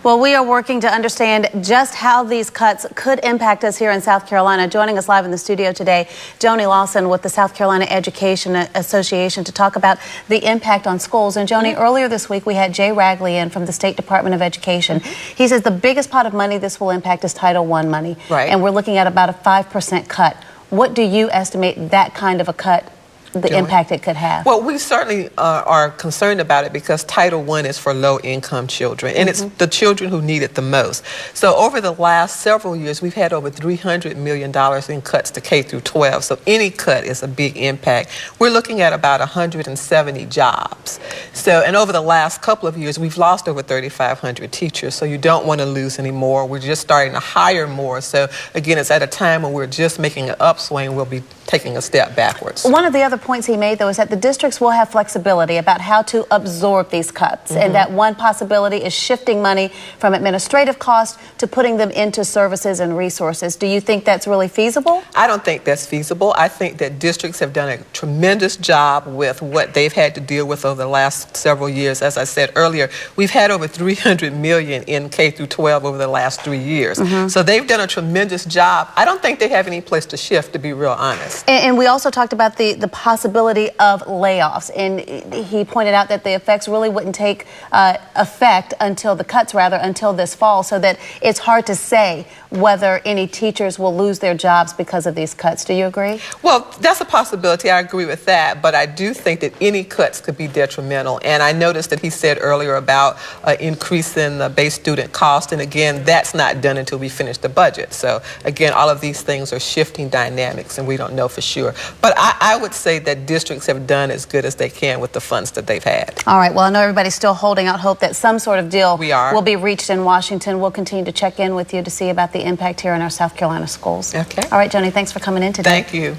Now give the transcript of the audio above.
Well, we are working to understand just how these cuts could impact us here in South Carolina. Joining us live in the studio today, Joanie Lawson with the South Carolina Education Association to talk about the impact on schools. And Joanie, earlier this week we had Jay Ragley in from the State Department of Education. He says the biggest pot of money this will impact is Title I money. Right. And we're looking at about a 5% cut. What do you estimate that kind of a cut, the impact it could have? Well, we certainly are concerned about it because Title I is for low-income children, and it's the children who need it the most. So over the last several years, we've had over $300 million in cuts to K through 12. So any cut is a big impact. We're looking at about 170 jobs. So, and over the last couple of years, we've lost over 3,500 teachers. So you don't want to lose any more. We're just starting to hire more. So again, it's at a time when we're just making an upswing. We'll be taking a step backwards. One of the other points he made, though, is that the districts will have flexibility about how to absorb these cuts, and that one possibility is shifting money from administrative costs to putting them into services and resources. Do you think that's really feasible? I don't think that's feasible. I think that districts have done a tremendous job with what they've had to deal with over the last several years. As I said earlier, we've had over $300 million in K through 12 over the last 3 years. So they've done a tremendous job. I don't think they have any place to shift, to be real honest. And we also talked about the possibility of layoffs, and he pointed out that the effects really wouldn't take effect until the cuts, rather, until this fall, so that it's hard to say whether any teachers will lose their jobs because of these cuts. Do you agree? Well, that's a possibility. I agree with that, but I do think that any cuts could be detrimental. And I noticed that he said earlier about increasing the base student cost, and again, that's not done until we finish the budget. So again, all of these things are shifting dynamics, and we don't know for sure. But I would say that districts have done as good as they can with the funds that they've had. All right. Well, I know everybody's still holding out hope that some sort of deal will be reached in Washington. We'll continue to check in with you to see about the impact here in our South Carolina schools. Okay. All right, Joanie, thanks for coming in today. Thank you.